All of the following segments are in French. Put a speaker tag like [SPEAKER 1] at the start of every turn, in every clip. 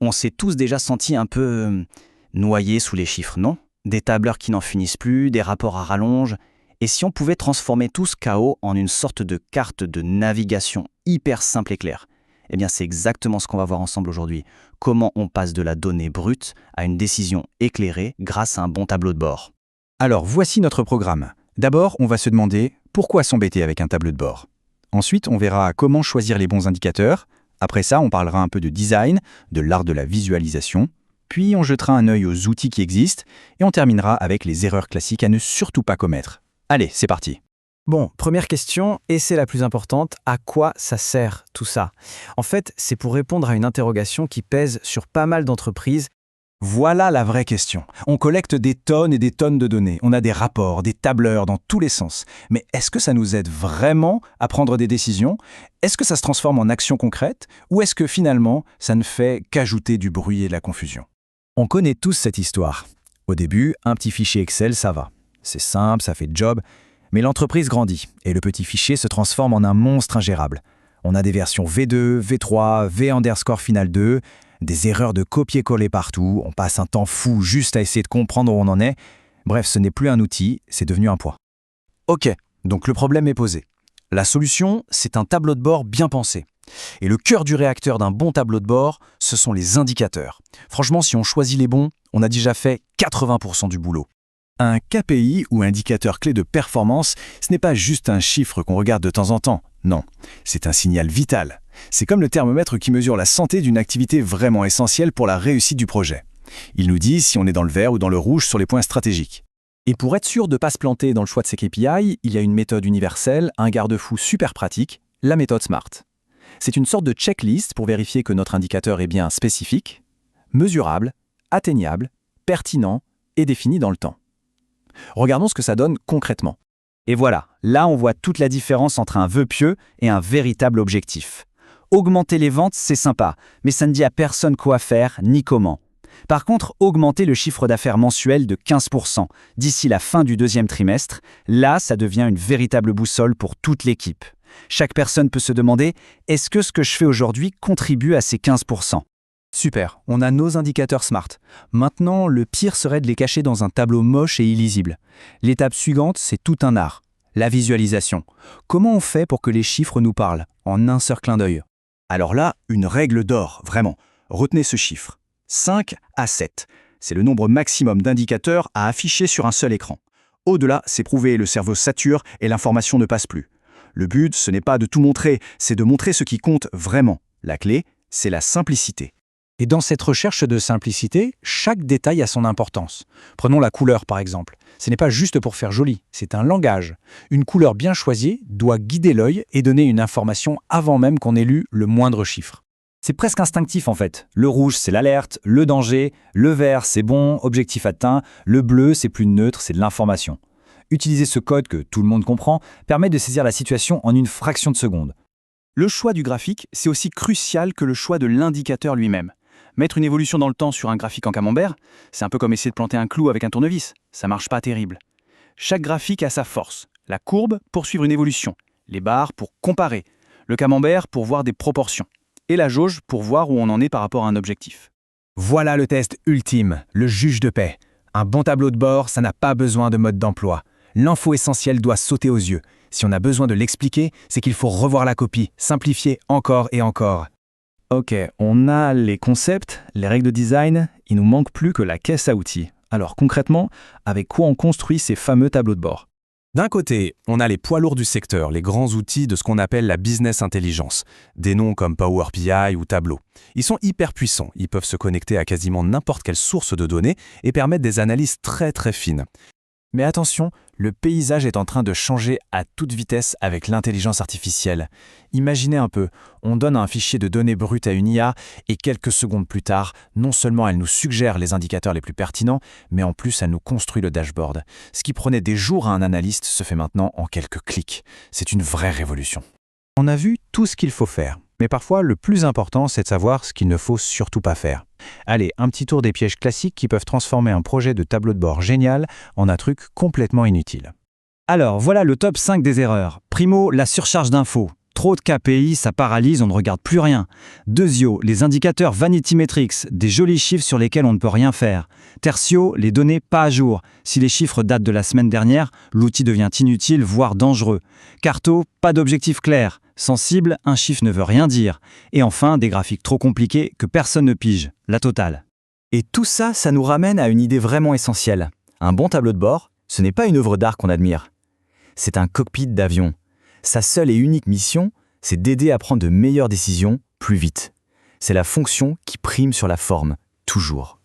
[SPEAKER 1] On s'est tous déjà sentis un peu noyés sous les chiffres, non? Des tableurs qui n'en finissent plus, des rapports à rallonge. Et si on pouvait transformer tout ce chaos en une sorte de carte de navigation hyper simple et claire? Eh bien, c'est exactement ce qu'on va voir ensemble aujourd'hui. Comment on passe de la donnée brute à une décision éclairée grâce à un bon tableau de bord.
[SPEAKER 2] Alors, voici notre programme. D'abord, on va se demander pourquoi s'embêter avec un tableau de bord. Ensuite, on verra comment choisir les bons indicateurs. Après ça, on parlera un peu de design, de l'art de la visualisation. Puis, on jettera un œil aux outils qui existent et on terminera avec les erreurs classiques à ne surtout pas commettre. Allez, c'est parti.
[SPEAKER 3] Bon, première question, et c'est la plus importante, à quoi ça sert tout ça? En fait, c'est pour répondre à une interrogation qui pèse sur pas mal d'entreprises.
[SPEAKER 2] Voilà la vraie question. On collecte des tonnes et des tonnes de données. On a des rapports, des tableurs dans tous les sens. Mais est-ce que ça nous aide vraiment à prendre des décisions? Est-ce que ça se transforme en actions concrètes? Ou est-ce que finalement, ça ne fait qu'ajouter du bruit et de la confusion? On connaît tous cette histoire. Au début, un petit fichier Excel, ça va. C'est simple, ça fait le job. Mais l'entreprise grandit et le petit fichier se transforme en un monstre ingérable. On a des versions V2, V3, V_final 2, des erreurs de copier-coller partout, on passe un temps fou juste à essayer de comprendre où on en est. Bref, ce n'est plus un outil, c'est devenu un poids.
[SPEAKER 1] Ok, donc le problème est posé. La solution, c'est un tableau de bord bien pensé. Et le cœur du réacteur d'un bon tableau de bord, ce sont les indicateurs. Franchement, si on choisit les bons, on a déjà fait 80% du boulot.
[SPEAKER 2] Un KPI ou indicateur clé de performance, ce n'est pas juste un chiffre qu'on regarde de temps en temps. Non, c'est un signal vital. C'est comme le thermomètre qui mesure la santé d'une activité vraiment essentielle pour la réussite du projet. Il nous dit si on est dans le vert ou dans le rouge sur les points stratégiques.
[SPEAKER 3] Et pour être sûr de ne pas se planter dans le choix de ces KPI, il y a une méthode universelle, un garde-fou super pratique, la méthode SMART. C'est une sorte de checklist pour vérifier que notre indicateur est bien spécifique, mesurable, atteignable, pertinent et défini dans le temps. Regardons ce que ça donne concrètement.
[SPEAKER 1] Et voilà, là on voit toute la différence entre un vœu pieux et un véritable objectif. Augmenter les ventes, c'est sympa, mais ça ne dit à personne quoi faire ni comment. Par contre, augmenter le chiffre d'affaires mensuel de 15% d'ici la fin du deuxième trimestre, là ça devient une véritable boussole pour toute l'équipe. Chaque personne peut se demander, est-ce que ce que je fais aujourd'hui contribue à ces 15%?
[SPEAKER 3] Super, on a nos indicateurs SMART. Maintenant, le pire serait de les cacher dans un tableau moche et illisible. L'étape suivante, c'est tout un art, la visualisation. Comment on fait pour que les chiffres nous parlent, en un seul clin d'œil?
[SPEAKER 2] Alors là, une règle d'or, vraiment. Retenez ce chiffre. 5 à 7. C'est le nombre maximum d'indicateurs à afficher sur un seul écran. Au-delà, c'est prouvé, le cerveau sature et l'information ne passe plus. Le but, ce n'est pas de tout montrer, c'est de montrer ce qui compte vraiment. La clé, c'est la simplicité.
[SPEAKER 3] Et dans cette recherche de simplicité, chaque détail a son importance. Prenons la couleur par exemple. Ce n'est pas juste pour faire joli, c'est un langage. Une couleur bien choisie doit guider l'œil et donner une information avant même qu'on ait lu le moindre chiffre.
[SPEAKER 1] C'est presque instinctif en fait. Le rouge, c'est l'alerte, le danger, le vert, c'est bon, objectif atteint, le bleu, c'est plus neutre, c'est de l'information. Utiliser ce code que tout le monde comprend permet de saisir la situation en une fraction de seconde. Le choix du graphique, c'est aussi crucial que le choix de l'indicateur lui-même. Mettre une évolution dans le temps sur un graphique en camembert, c'est un peu comme essayer de planter un clou avec un tournevis. Ça marche pas terrible. Chaque graphique a sa force. La courbe pour suivre une évolution, les barres pour comparer, le camembert pour voir des proportions, et la jauge pour voir où on en est par rapport à un objectif.
[SPEAKER 3] Voilà le test ultime, le juge de paix. Un bon tableau de bord, ça n'a pas besoin de mode d'emploi. L'info essentielle doit sauter aux yeux. Si on a besoin de l'expliquer, c'est qu'il faut revoir la copie, simplifier encore et encore.
[SPEAKER 1] Ok, on a les concepts, les règles de design, il nous manque plus que la caisse à outils. Alors concrètement, avec quoi on construit ces fameux tableaux de bord?
[SPEAKER 4] D'un côté, on a les poids lourds du secteur, les grands outils de ce qu'on appelle la business intelligence, des noms comme Power BI ou Tableau. Ils sont hyper puissants, ils peuvent se connecter à quasiment n'importe quelle source de données et permettre des analyses très très fines.
[SPEAKER 3] Mais attention, le paysage est en train de changer à toute vitesse avec l'intelligence artificielle. Imaginez un peu, on donne un fichier de données brutes à une IA et quelques secondes plus tard, non seulement elle nous suggère les indicateurs les plus pertinents, mais en plus elle nous construit le dashboard. Ce qui prenait des jours à un analyste se fait maintenant en quelques clics. C'est une vraie révolution. On a vu tout ce qu'il faut faire. Mais parfois, le plus important, c'est de savoir ce qu'il ne faut surtout pas faire. Allez, un petit tour des pièges classiques qui peuvent transformer un projet de tableau de bord génial en un truc complètement inutile.
[SPEAKER 1] Alors, voilà le top 5 des erreurs. Primo, la surcharge d'infos. Trop de KPI, ça paralyse, on ne regarde plus rien. Deuxio, les indicateurs Vanity Metrics, des jolis chiffres sur lesquels on ne peut rien faire. Tertio, les données pas à jour. Si les chiffres datent de la semaine dernière, l'outil devient inutile, voire dangereux. Quarto, pas d'objectif clair. Sensible, un chiffre ne veut rien dire. Et enfin, des graphiques trop compliqués que personne ne pige. La totale.
[SPEAKER 5] Et tout ça, ça nous ramène à une idée vraiment essentielle. Un bon tableau de bord, ce n'est pas une œuvre d'art qu'on admire. C'est un cockpit d'avion. Sa seule et unique mission, c'est d'aider à prendre de meilleures décisions plus vite. C'est la fonction qui prime sur la forme, toujours.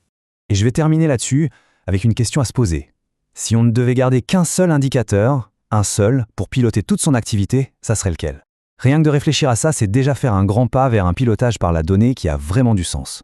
[SPEAKER 3] Et je vais terminer là-dessus avec une question à se poser. Si on ne devait garder qu'un seul indicateur, un seul, pour piloter toute son activité, ça serait lequel ? Rien que de réfléchir à ça, c'est déjà faire un grand pas vers un pilotage par la donnée qui a vraiment du sens.